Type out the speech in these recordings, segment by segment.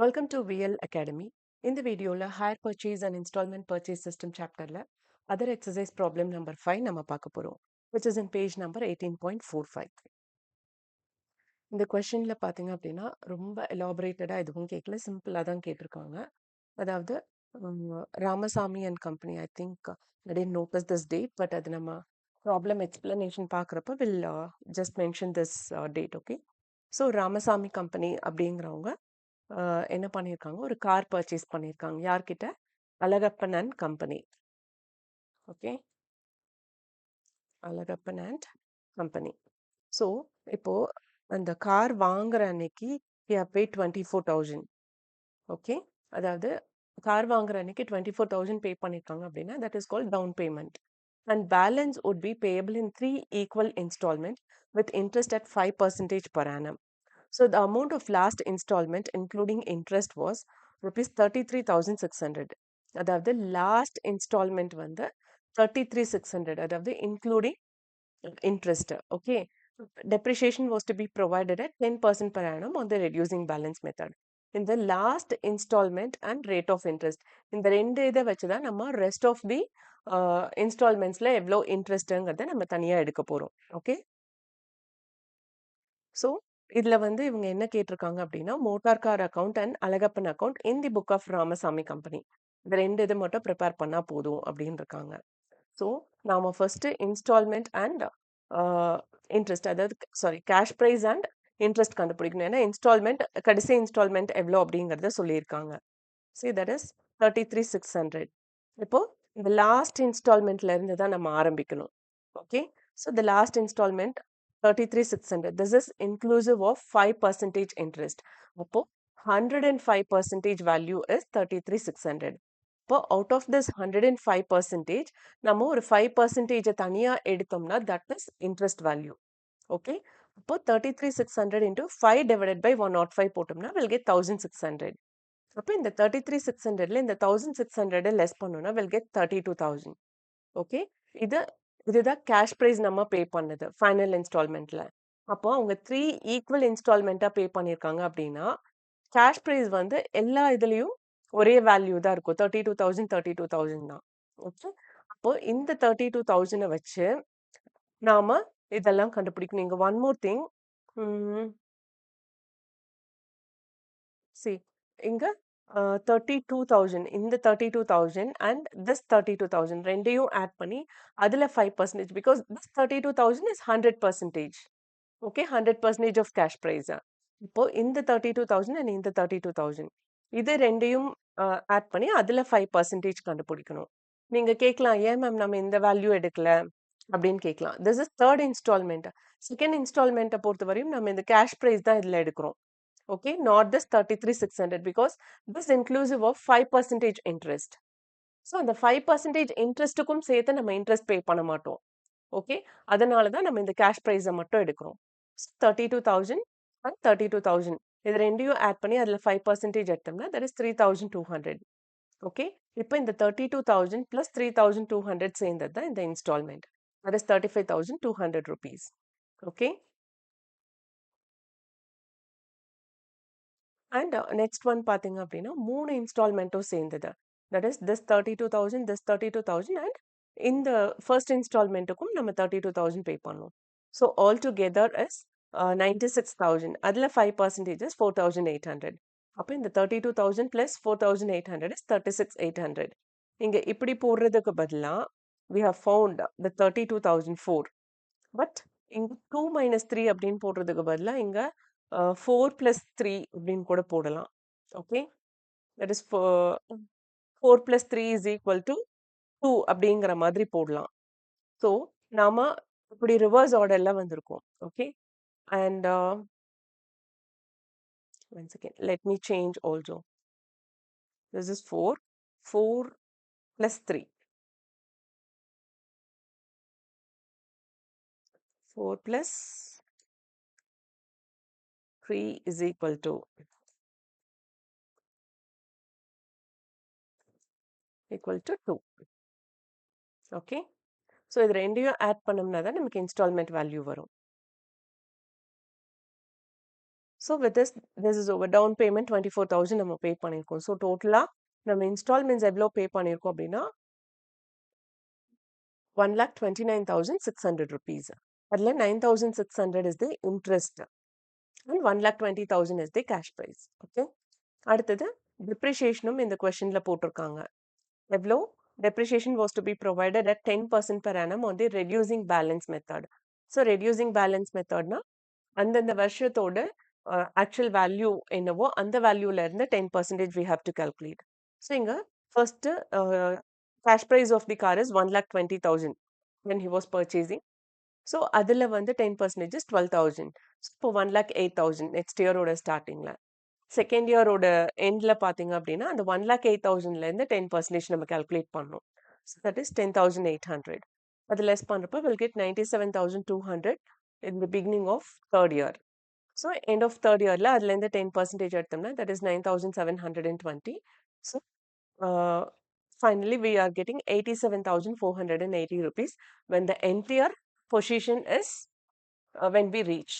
Welcome to VL Academy. இந்த வீடியோல hire purchase and instalment purchase system சாப்டர்ல other exercise problem number 5 நம்ம பார்க்க போறோம் which is in page number 18.45. இந்த கொஸ்டின்ல பாத்தீங்க அப்படின்னா ரொம்ப எலாபரேட்டடா எதுவும் கேட்கல, சிம்பிளா தான் கேட்டிருக்காங்க. அதாவது Ramasamy and company, I think I tend notice this date, but அது நம்ம ப்ராப்ளம் எக்ஸ்பிளனேஷன் பார்க்குறப்ப will just mention this date. Okay, so Ramasamy company அப்படிங்கிறவங்க என்ன பண்ணியிருக்காங்க, ஒரு கார் பர்ச்சேஸ் பண்ணியிருக்காங்க. யார்கிட்ட? Alagappan and company. Okay, Alagappan and company. So இப்போ அந்த கார் வாங்குற அன்னைக்கு பே 24,000. ஓகே, அதாவது கார் வாங்குற அன்னைக்கு 24,000 பே பண்ணியிருக்காங்க அப்படின்னா that is called down payment. And balance would be payable in 3 equal installment with interest at 5% per annum. So the amount of last installment including interest was rupees 33,600. அதாவது last instalment வந்து 33,600, அதாவது including interest. Okay, depreciation was to be provided at 10% per annum on the reducing balance method. In the last installment and rate of interest, இந்த ரெண்டு இதை வச்சுதான் நம்ம rest of the இன்ஸ்டால்மெண்ட்ஸ்ல எவ்வளோ இன்ட்ரெஸ்ட்ங்கிறத நம்ம தனியா எடுக்க போறோம். ஓகே, ஸோ இதுல வந்து இவங்க என்ன கேட்டிருக்காங்க அப்படின்னா, motor car account and Alagappan account in the book of Ramasamy company, இந்த ரெண்டு இது மட்டும் ப்ரிப்பேர் பண்ணா போதும் அப்படின்னு இருக்காங்க. ஸோ நாம ஃபர்ஸ்ட் இன்ஸ்டால்மெண்ட் அண்ட் இன்ட்ரெஸ்ட், அதாவது sorry cash price and interest கண்டுபிடிக்கணும். ஏன்னா இன்ஸ்டால்மெண்ட் கடைசி இன்ஸ்டால்மெண்ட் எவ்வளோ அப்படிங்கறத சொல்லியிருக்காங்க. See, that is 33,600. இப்போ இந்த லாஸ்ட் இன்ஸ்டால்மெண்ட்ல இருந்து தான் நம்ம ஆரம்பிக்கணும். Okay, so the last installment 33,600. This is inclusive of 5% interest. அப்போ 105% value is 33,600. இப்போ out of this 105%, நம்ம ஒரு 5% தனியா எடுத்தோம்னா that is interest value. Okay, அப்போ 33,600 into 5 divided by 105 போட்டோம்னா we'll get 1,600. அப்போ இந்த 33,600ல இந்த 1,600 லெஸ் பண்ணோம்னா we'll get 32,000. ஓகே, இதுதான் கேஷ் பிரைஸ் நம்ம பே பண்ணது ஃபைனல் இன்ஸ்டால்மெண்ட்ல. அப்போ அவங்க 3 ஈக்குவல் இன்ஸ்டால்மெண்ட்டா பே பண்ணியிருக்காங்க அப்படின்னா கேஷ் பிரைஸ் வந்து எல்லா இதுலயும் ஒரே வேல்யூ தான் இருக்கும், 32,000 தான். ஓகே, அப்போ இந்த 32,000 வச்சு நாம இதெல்லாம் கண்டுபிடிக்கணும். இங்க ஒன் மோர் திங், see, இங்க 32,000, இந்த 32,000 and this 32,000 ரெண்டையும் ஆட் பண்ணி அதுல 5%, because this 32,000 is 100%. Okay, 100% of cash price. இப்போ இந்த 32,000 and இந்த 32,000 இது ரெண்டையும் ஆட் பண்ணி அதுல 5% கண்டுபிடிக்கணும். நீங்க கேட்கலாம், ஏன் மேம் நம்ம இந்த வேல்யூ எடுக்கல அப்படின்னு கேட்கலாம். This is third instalment. Second இன்ஸ்டால்மெண்ட்டை பொறுத்தவரையும் நம்ம இந்த கேஷ் பிரைஸ் தான் இதுல எடுக்கிறோம். Okay, not this 33,600, because this inclusive of 5% interest. So அந்த 5% இன்ட்ரெஸ்ட்டுக்கும் சேர்த்து நம்ம இன்ட்ரெஸ்ட் பே பண்ண மாட்டோம். ஓகே, அதனால தான் நம்ம இந்த கேஷ் ப்ரைஸை மட்டும் எடுக்கிறோம். 32,000 and 32,000 இது ரெண்டையும் ஆட் பண்ணி அதில் 5% எடுத்தோம்னா that is 3,200. ஓகே, இப்போ இந்த 32,000 plus 3,200 சேர்ந்தது தான் இந்த instalment, that is 35,200 rupees. Okay, and next one பார்த்தீங்க அப்படின்னா 3 இன்ஸ்டால்மெண்ட்டும் சேர்ந்தது, that is this 32,000, this 32,000 and இந்த ஃபர்ஸ்ட் இன்ஸ்டால்மெண்ட்டுக்கும் நம்ம 32,000 பே பண்ணோம். So all together is 96,000. அதில் 5% இஸ் 4,800. அப்போ இந்த 32,000 ப்ளஸ் 4,800 இஸ் 36,800. இங்கே இப்படி போடுறதுக்கு பதிலாக we have found the 32,004. But இங்க 2 minus 3 அப்படின்னு போடுறதுக்கு பதிலா இங்க 4 plus 3 அப்படின்னு கூட போடலாம். Okay, that is 4 plus 3 is equal to 2 அப்படிங்கிற மாதிரி போடலாம். ஸோ நாம இப்படி ரிவர்ஸ் ஆர்டர்ல வந்திருக்கோம். Okay, and one second, let me change also. This is 4 plus 3, 4 plus 3 is equal to 2. Okay, so இது ரெண்டையும் ஆட் பண்ணோம்னா தான் நமக்கு இன்ஸ்டால்மெண்ட் வேல்யூ வரும். So with this is over. Down payment 24,000 நம்ம பே பண்ணியிருக்கோம். ஸோ டோட்டலா நம்ம இன்ஸ்டால்மெண்ட்ஸ் எவ்வளோ பே பண்ணியிருக்கோம் அப்படின்னா 1,29,600 rupees. அதில் 9,600 is the interest and 1,20,000 is the cash price. Okay. அடுத்தது depreciationம் இந்த questionல போட்டிருக்காங்க. எவ்வளோ depreciation was to be provided at 10% per annum on the reducing balance method. So reducing balance methodனா அந்தந்த வருஷத்தோட ஆக்சுவல் வேல்யூ என்னவோ அந்த வேல்யூல இருந்து 10% we have to calculate. So இங்க first cash price of the car is 1,20,000 when he was purchasing. So அதுல வந்து 10% is 12,000. So இப்போ 1,08,000 next year ஓட ஸ்டார்டிங்ல. செகண்ட் இயரோட எண்ட்ல பாத்தீங்க அப்படின்னா அந்த 1,08,000ல இருந்து 10% நம்ம கால்குலேட் பண்ணோம். So that is 10,800. அது லெஸ் பண்றப்ப we'll get 97,200 in the beginning of third year. So end of third yearல அதுல இருந்து 10% எடுத்தோம்னா that is 9,720. So finally we are getting 87,480 rupees when the entire position is when we reach.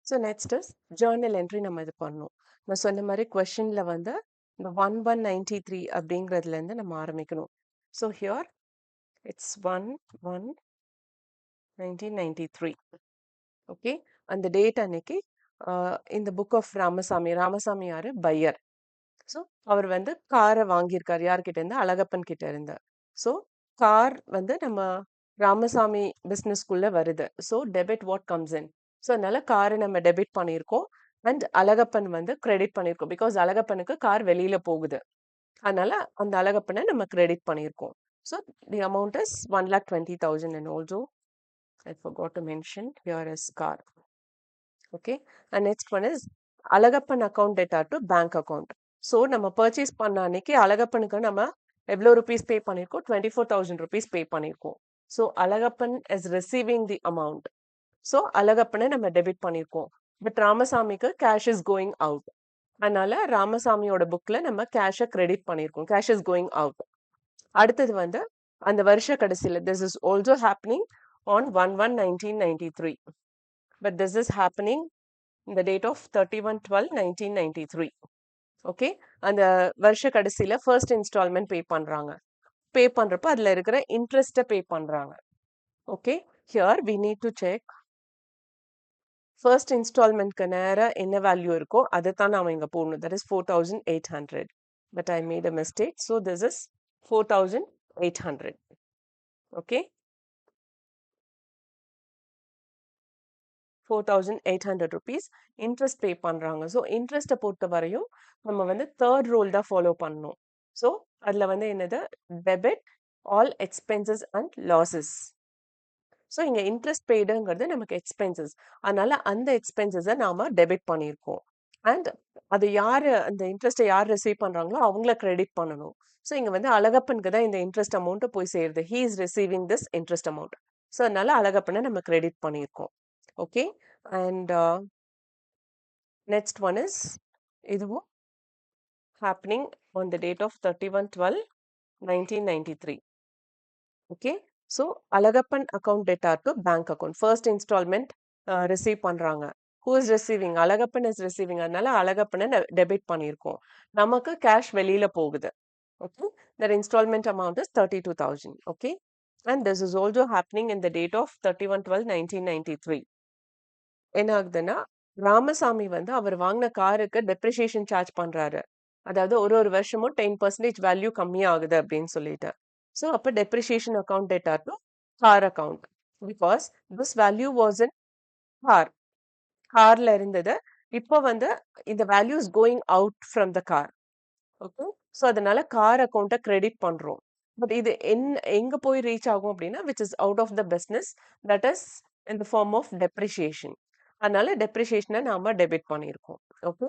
So next is journal entry நம்ம இது பண்ணோம். நான் சொன்ன மாதிரி questionல வந்து இந்த 1193 அப்படிங்கிறதுல இருந்து நம்ம ஆரம்பிக்கணும். So here it's 1/1/1993. Okay. அந்த டேட் அன்னைக்கு இந்த புக் ஆஃப் ராமசாமி யாரு பையர். ஸோ அவர் வந்து காரை வாங்கியிருக்காரு யார்கிட்ட இருந்து அழகப்பன் கிட்ட இருந்து. ஸோ கார் வந்து நம்ம ராமசாமி பிஸ்னஸ்குள்ள வருது. So debit what comes in. So அதனால காரை நம்ம டெபிட் பண்ணியிருக்கோம் அண்ட் அழகப்பன் வந்து கிரெடிட் பண்ணியிருக்கோம். பிகாஸ் அழகப்பனுக்கு கார் வெளியில போகுது. அதனால அந்த அழகப்பனை நம்ம கிரெடிட் பண்ணியிருக்கோம். So the amount is 1,20,000 and also I forgot to mention here is car. Okay. And next one is Alagappan account data to bank account. So நம்ம பர்ச்சேஸ் பண்ண அன்னைக்கு அழகப்பனுக்கு நம்ம எவ்வளோ ருபீஸ் பே பண்ணியிருக்கோம் 24,000 rupees பே பண்ணியிருக்கோம். So Alagappan is receiving the amount. So அழகப்பனை நம்ம debit பண்ணியிருக்கோம். பட் ராமசாமிக்கு கேஷ் இஸ் கோயிங் அவுட். அதனால ராமசாமியோட புக்ல நம்ம கேஷை கிரெடிட் பண்ணியிருக்கோம். Cash is going out. அடுத்தது வந்து அந்த வருஷ கடைசியில் this is also happening on 1/1/1993. But this is happening in the date of 31/12/1993. Okay. அந்த வருஷ கடைசியில ஃபர்ஸ்ட் இன்ஸ்டால்மெண்ட் பே பண்றாங்க. பே பண்றப்ப அதுல இருக்கிற இன்ட்ரெஸ்ட்டை பே பண்றாங்க. Okay. Here we need to check first இன்ஸ்டால்மெண்ட்க்கு நேரம் என்ன வேல்யூ இருக்கோ அதை தான் நாம இங்க போடணும். That is 4,800. But I made a mistake. So this is 4,800. Okay. 4,800 rupees interest pay பண்றாங்க. ஸோ இன்ட்ரெஸ்ட்டை பொறுத்த வரையும் நம்ம வந்து தேர்ட் ரூல் தான் ஃபாலோ பண்ணணும். ஸோ அதுல வந்து என்னது debit all expenses and losses. So இங்க இன்ட்ரெஸ்ட் பெய்டுங்கிறது நமக்கு எக்ஸ்பென்சஸ். அதனால அந்த எக்ஸ்பென்சஸை நாம டெபிட் பண்ணியிருக்கோம். அண்ட் அது யாரு அந்த இன்ட்ரெஸ்ட்டை யார் ரிசீவ் பண்றாங்களோ அவங்கள கிரெடிட் பண்ணணும். ஸோ இங்க வந்து அழகப்பனுக்கு தான் இந்த இன்ட்ரெஸ்ட் அமௌண்ட் போய் சேருது. He is receiving this interest amount. So அதனால அழகப்பனை நம்ம கிரெடிட் பண்ணியிருக்கோம். Okay. And next one is இதுவும் happening on the date of 31/12/1993. Okay. So Alagappan account data to bank account. First installment receive பண்றாங்க. Who is receiving? Alagappan is receiving. அதனால அழகப்பனை debit பண்ணியிருக்கோம். நமக்கு cash வெளியில போகுது. Okay. That installment amount is 32,000. Okay. And this is also happening in the date of 31/12/1993. என்ன ஆகுதுன்னா ராமசாமி வந்து அவர் வாங்கின காருக்கு டெப்ரிசியேஷன் சார்ஜ் பண்றாரு. அதாவது ஒரு வருஷமும் 10% வேல்யூ கம்மியாகுது அப்படின்னு சொல்லிட்டு. ஸோ அப்போ depreciation account data to car account. Because this value was in car. கார்ல இருந்தது. இப்போ வந்து இந்த value is going out from the car. Okay. So அதனால கார் அக்கௌண்ட்டை கிரெடிட் பண்றோம். பட் இது எங்க போய் ரீச் ஆகும் அப்படின்னா which is out of the business that is in the form of depreciation. அதனால டெப்ரிசியேஷனை நாம டெபிட் பண்ணியிருக்கோம். Okay.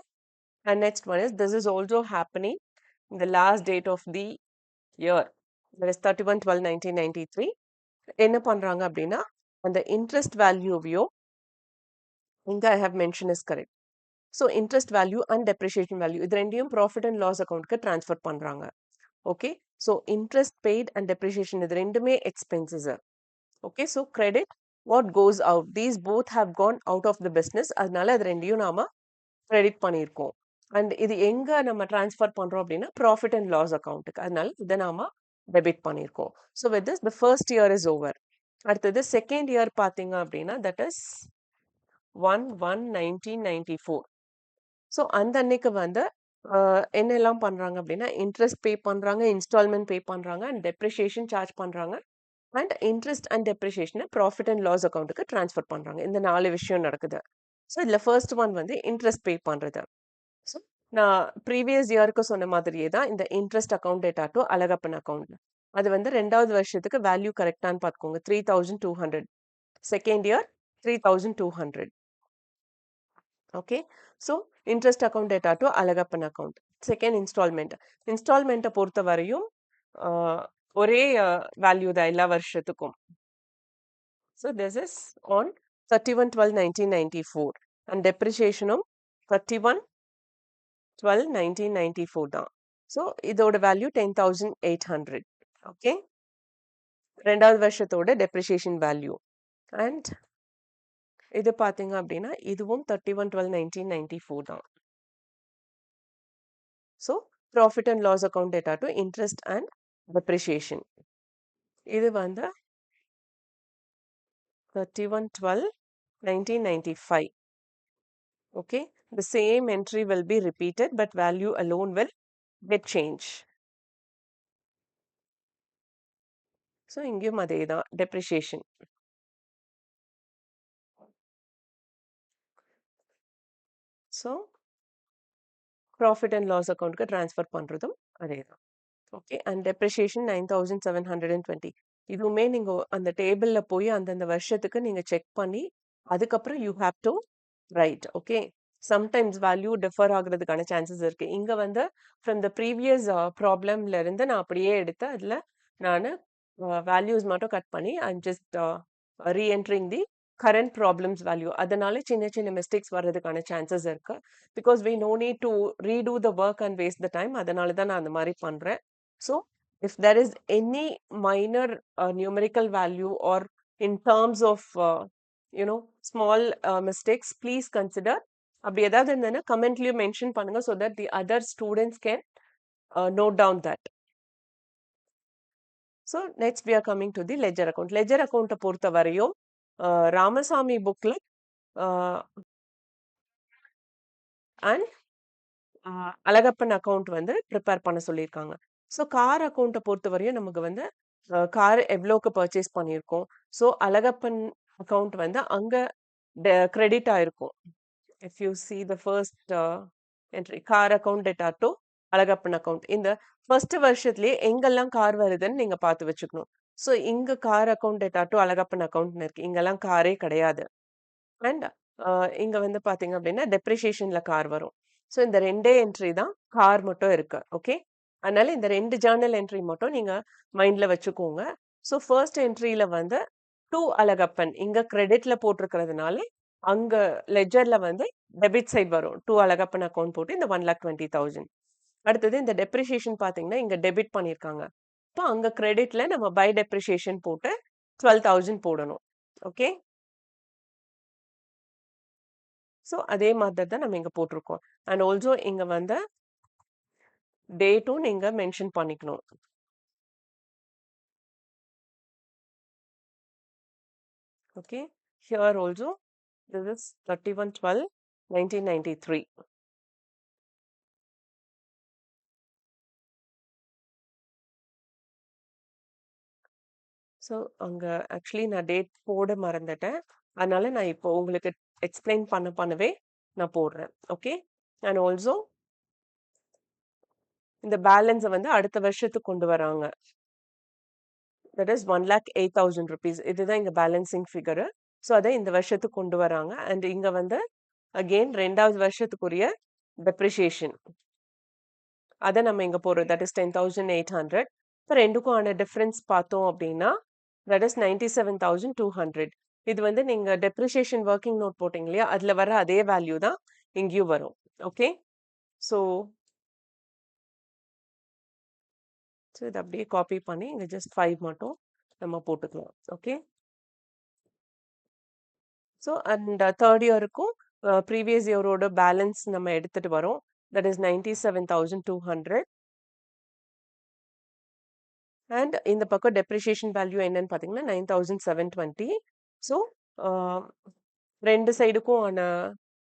And next one is this is also happening இந்த last date of the year that is 31/12/1993. என்ன பண்றாங்க அப்படின்னா அந்த இன்ட்ரெஸ்ட் வேல்யூவையும் இங்க I have mention is correct. So interest value and depreciation value இது ரெண்டையும் ப்ராஃபிட் அண்ட் லாஸ் அக்கௌண்ட்க்கு ட்ரான்ஸ்ஃபர் பண்றாங்க. Okay. So interest paid and depreciation இது ரெண்டுமே expenses. Okay. So credit what goes out, these both have gone out of the business. அதனால அது ரெண்டையும் நாம கிரெடிட் பண்ணியிருக்கோம். அண்ட் இது எங்க நம்ம ட்ரான்ஸ்ஃபர் பண்றோம் அப்படின்னா ப்ராஃபிட் அண்ட் லாஸ் அக்கௌண்ட்டுக்கு. அதனால இதை நாம டெபிட் பண்ணியிருக்கோம். So with this the first year is over. அடுத்தது செகண்ட் இயர் பார்த்தீங்க அப்படின்னா தட் இஸ் 1/1/1994. ஸோ அந்த அன்னைக்கு வந்து என்னெல்லாம் பண்றாங்க அப்படின்னா இன்ட்ரெஸ்ட் பே பண்றாங்க, இன்ஸ்டால்மெண்ட் பே பண்றாங்க, அண்ட் டெப்ரிசியேஷன் சார்ஜ் பண்றாங்க, அண்ட் இன்ட்ரெஸ்ட் அண்ட் டெப்ரிசியேஷனை ப்ராஃபிட் அண்ட் லாஸ் அக்கௌண்ட்டுக்கு ட்ரான்ஸ்ஃபர் பண்றாங்க. இந்த 4 விஷயம் நடக்குது. ஸோ இதுல ஃபர்ஸ்ட் ஒன் வந்து இன்ட்ரெஸ்ட் பே பண்றது. ஸோ நான் ப்ரீவியஸ் இயருக்கு சொன்ன மாதிரியே தான் இந்த interest account data to Alagappan account. அது வந்து 2வது வருஷத்துக்கு வேல்யூ கரெக்டான்னு பார்த்துக்கோங்க. 3200. Second year 3200. Okay. So interest account data to Alagappan account. Second instalment. இன்ஸ்டால்மெண்ட்டை பொறுத்த வரையும் ஒரே வேல்யூ தான் எல்லா வருஷத்துக்கும். So this is on 31/12/1994 and டெப்ரிசியேஷனும் 31/12/1994 தான். ஸோ இதோட வேல்யூ 10,800. ஓகே. 2வது வருஷத்தோட டெப்ரிசியேஷன் வேல்யூ. அண்ட் இது பார்த்தீங்க அப்படின்னா இதுவும் 31/12/1994 தான். So profit and loss account data to interest and depreciation. இது வந்து 31/12/1995. Okay, the same entry will be repeated, but value alone will get change. So இங்கேயும் அதே தான் depreciation. So profit and loss account transfer பண்றதும் அதே தான். Okay. And depreciation 9720. இதுவுமே நீங்க அந்த டேபிள்ல போய் அந்தந்த வருஷத்துக்கு நீங்க செக் பண்ணி அதுக்கப்புறம் you have to write. Okay. Sometimes value differ ஆகுறதுக்கான சான்சஸ் இருக்கு. இங்க வந்து ஃப்ரம் த ப்ரீவியஸ் ப்ராப்ளம்ல இருந்து நான் அப்படியே எடுத்து அதுல நான் வேல்யூஸ் மட்டும் கட் பண்ணி I'm just reentering the current problems value. அதனால சின்ன சின்ன மிஸ்டேக்ஸ் வர்றதுக்கான சான்சஸ் இருக்கு. Because we no need to redo the work and waste the time. அதனால தான் நான் அந்த மாதிரி பண்றேன். So if there is any minor numerical value or in terms of small mistakes, please consider. அப்படி ஏதாவது இருந்ததுன்னா கமெண்ட்லயும் மென்ஷன் பண்ணுங்க so that the other students can note down that. So next we are coming to the ledger account. Ledger account பொறுத்த வரையும் ராமசாமி புக்ல and Alagappan account வந்து prepare பண்ண சொல்லியிருக்காங்க. ஸோ கார் அக்கௌண்ட்டை பொறுத்த வரையும் நமக்கு வந்து கார் எவ்வளோக்கு பர்ச்சேஸ் பண்ணியிருக்கோம். ஸோ அழகப்பன் அக்கௌண்ட் வந்து அங்க கிரெடிட் ஆயிருக்கும். If you see the first entry car account data to Alagappan account. இந்த ஃபர்ஸ்ட் வருஷத்துலயே எங்கெல்லாம் கார் வருதுன்னு நீங்க பார்த்து வச்சுக்கணும். ஸோ இங்க car account data to Alagappan அக்கௌண்ட்னு இருக்கு. இங்கெல்லாம் காரே கிடையாது. அண்ட் இங்க வந்து பாத்தீங்க அப்படின்னா டெப்ரிசியேஷன்ல கார் வரும். ஸோ இந்த ரெண்டே என்ட்ரி தான் கார் மட்டும் இருக்கு. ஓகே. அதனால இந்த 2 ஜேர்னல் என்ட்ரி மட்டும் நீங்க மைண்ட்ல வச்சுக்கோங்க. ஸோ ஃபர்ஸ்ட் என்ட்ரியில வந்து டூ அழகப்பன் இங்க கிரெடிட்ல போட்டிருக்கிறதுனால அங்க லெஜர்ல வந்து டெபிட் சைட் வரும். டூ அழகப்பன் அக்கௌண்ட் போட்டு இந்த 1,20,000. அடுத்தது இந்த டெப்ரிசியேஷன் பாத்தீங்கன்னா இங்க டெபிட் பண்ணிருக்காங்க. இப்போ அங்க கிரெடிட்ல நம்ம பை டெப்ரிசியேஷன் போட்டு 12,000 போடணும். ஓகே. ஸோ அதே மாதிரி தான் நம்ம இங்க போட்டிருக்கோம். அண்ட் ஆல்சோ இங்க வந்து டேட்டும் நீங்க மென்ஷன் பண்ணிக்கணும். Okay. Here also this is 31/12/1993. So அங்க ஆக்சுவலி நான் டேட் போட மறந்துட்டேன். அதனால நான் இப்போ உங்களுக்கு எக்ஸ்பிளைன் பண்ணவே நான் போடுறேன். ஓகே. அண்ட் ஆல்சோ இந்த பேலன்ஸை வந்து அடுத்த வருஷத்துக்கு கொண்டு வராங்க. That is 1,08,000 rupees. இதுதான் இங்க பேலன்சிங் ஃபிகர். ஸோ அதை இந்த வருஷத்துக்கு கொண்டு வராங்க. அண்ட் இங்க வந்து அகெயின் 2வது வருஷத்துக்குரிய டெப்ரிசியேஷன் அதை நம்ம இங்க போடுறோம். That is 10,800. இப்போ ரெண்டுக்கும் ஆன டிஃபரன்ஸ் பார்த்தோம் அப்படின்னா தட் இஸ் 97,200. இது வந்து நீங்க டெப்ரிசியேஷன் ஒர்க்கிங் நோட் போட்டீங்க இல்லையா, அதுல வர அதே வேல்யூ தான் இங்கேயும் வரும். ஓகே. ஸோ இதை அப்படியே காப்பி பண்ணி இங்க ஜஸ்ட் 5 மட்டும் நம்ம போட்டுக்கலாம். ஓகே. ஸோ அண்ட் தேர்ட் இயருக்கும் ப்ரீவியஸ் இயரோட பேலன்ஸ் நம்ம எடுத்துட்டு வரோம். That is 97,200. அண்ட் இந்த பக்கம் டெப்ரிசியேஷன் வேல்யூ என்னன்னு பார்த்தீங்கன்னா 9,720. ஸோ ரெண்டு சைடுக்கும் ஆன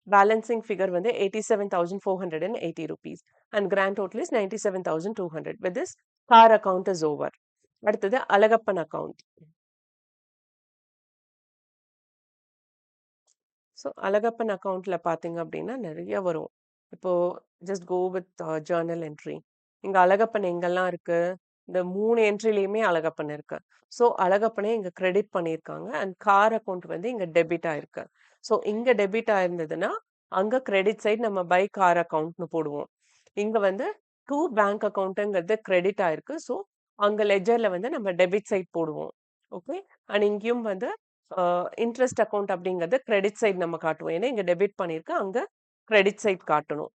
பேலன்சிங் ஃபிகர் வந்து 87,480 rupees. And grand total is 97,200. With this car account is over. அடுத்தது அழகப்பன் அக்கவுண்ட். ஸோ அழகப்பன் அக்கவுண்ட்ல பார்த்தீங்க அப்படின்னா நிறைய வரும். இப்போ just go with journal entry. இங்க அழகப்பன் எங்கெல்லாம் இருக்கு? இந்த 3 என்ட்ரிலயுமே அழகப்பன் இருக்கு. ஸோ அழகப்பனே இங்க கிரெடிட் பண்ணியிருக்காங்க. அண்ட் கார் அக்கவுண்ட் வந்து இங்க டெபிட் ஆயிருக்கு. ஸோ இங்க டெபிட் ஆயிருந்ததுன்னா அங்க கிரெடிட் சைடு நம்ம பை கார் அக்கவுண்ட்னு போடுவோம். இங்க வந்து டூ பேங்க் அக்கவுண்ட்ங்கிறது கிரெடிட் ஆயிருக்கு. ஸோ அங்க லெஜர்ல வந்து நம்ம டெபிட் சைட் போடுவோம். ஓகே. அண்ட் இங்கேயும் வந்து இன்ட்ரெஸ்ட் அக்கவுண்ட் அப்படிங்கிறது கிரெடிட் சைடு நம்ம காட்டுவோம். ஏன்னா இங்க டெபிட் பண்ணிருக்கு, அங்க கிரெடிட் சைட் காட்டணும்.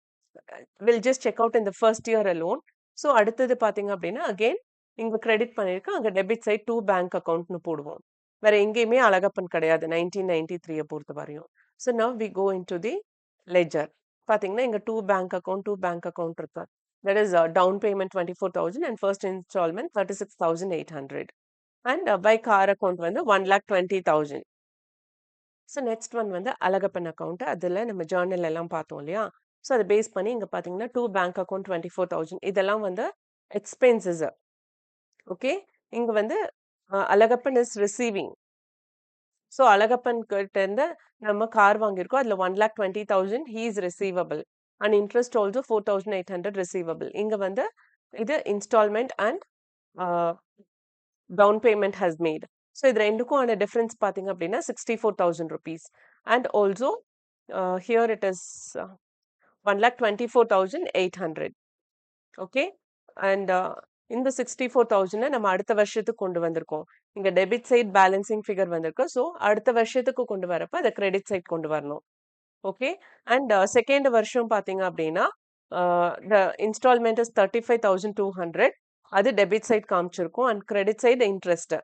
வில் ஜஸ்ட் செக் அவுட் இந்த ஃபர்ஸ்ட் இயர் அலோன். ஸோ அடுத்தது பார்த்தீங்க அப்படின்னா அகெயின் இங்க கிரெடிட் பண்ணிருக்கு, அங்க டெபிட் சைட் டூ பேங்க் அக்கவுண்ட்னு போடுவோம். வேற எங்கேயுமே அழகப்பன் கிடையாது 1993 பொறுத்த வரையும். So now we go into the ledger. பார்த்தீங்கன்னா இங்க டூ பேங்க் அக்கவுண்ட் இருக்கு. That is down payment 24,000 and first instalment 36,800. And by car account வந்து 1,20,000. ஸோ நெக்ஸ்ட் ஒன் வந்து அழகப்பன் அக்கவுண்ட். அதில் நம்ம ஜேர்னல் எல்லாம் பார்த்தோம் இல்லையா? ஸோ அதை பேஸ் பண்ணி இங்கே பார்த்தீங்கன்னா டூ பேங்க் அக்கவுண்ட் 24,000. இதெல்லாம் வந்து எக்ஸ்பென்சஸ். ஓகே. இங்கே வந்து Alagappan is receiving. So Alagappan கிட்ட இருந்து நம்ம கார் வாங்கியிருக்கோம். அதில் 1,20,000 he is receivable. And interest also 4,800 receivable. இங்கே வந்து இது instalment and down payment has made. So இது ரெண்டுக்கும் ஆன டிஃபரன்ஸ் பார்த்தீங்க அப்படின்னா 64,000 rupees. And also here it is 1,24,800. Okay. And இந்த 64,000 நம்ம அடுத்த வருஷத்துக்கு கொண்டு வந்திருக்கோம். இங்க டெபிட் சைட் பேலன்சிங் ஃபிகர் வந்திருக்கு. ஸோ அடுத்த வருஷத்துக்கு கொண்டு வரப்ப அதை கிரெடிட் சைட் கொண்டு வரணும். ஓகே. அண்ட் செகண்ட் வருஷம் பார்த்தீங்க அப்படின்னா த இன்ஸ்டால்மெண்ட் இஸ் 35,200. அது டெபிட் சைட் காமிச்சிருக்கும். And credit side interest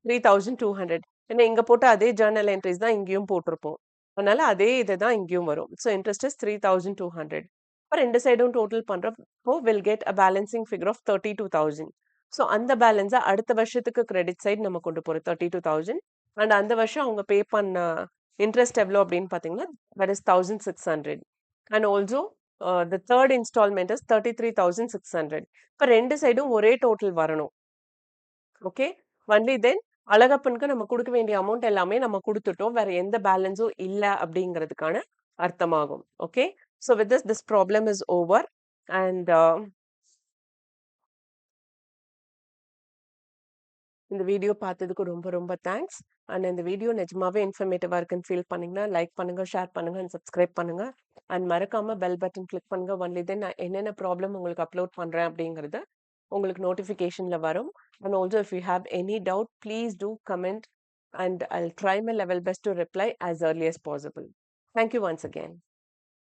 3,200. ஏன்னா இங்க போட்ட அதே ஜேர்னல் என்ட்ரிஸ் தான் இங்கேயும் போட்டிருப்போம். அதனால அதே இதுதான் இங்கேயும் வரும். So interest is 3,200. இப்போ ரெண்டு சைடும் டோட்டல் பண்றப்போ will get a balancing figure of 32,000. So அந்த பேலன்ஸை அடுத்த வருஷத்துக்கு கிரெடிட் சைடு நம்ம கொண்டு போறோம் 32,000. அண்ட் அந்த வருஷம் அவங்க பே பண்ண இன்ட்ரெஸ்ட் எவ்வளோ அப்படின்னு பார்த்தீங்கன்னா that is 1,600. And also the third instalment is 33,600. இப்போ ரெண்டு சைடும் ஒரே டோட்டல் வரணும். ஓகே. ஒன்லி தென் அழகப்பனுக்கு நம்ம கொடுக்க வேண்டிய அமௌண்ட் எல்லாமே நம்ம கொடுத்துட்டோம். வேற எந்த பேலன்ஸும் இல்ல அப்படிங்கிறதுக்கான அர்த்தமாகும். Okay. So with this problem is over. And இந்த வீடியோ பார்த்ததுக்கு ரொம்ப ரொம்ப தேங்க்ஸ். அண்ட் இந்த வீடியோ நிஜமாவே இன்ஃபர்மேட்டிவா இருக்குன்னு ஃபீல் பண்ணீங்கன்னா லைக் பண்ணுங்க, ஷேர் பண்ணுங்க அண்ட் சப்ஸ்கிரைப் பண்ணுங்க. அண்ட் மறக்காம பெல் பட்டன் கிளிக் பண்ணுங்க. ஒன்லி தென் நான் என்னென்ன ப்ராப்ளம் உங்களுக்கு அப்லோட் பண்றேன் அப்படிங்கிறது உங்களுக்கு நோட்டிஃபிகேஷன்ல வரும். And also if you have any doubt, please do comment and I'll try my level best to reply as early as possible. Thank you once again.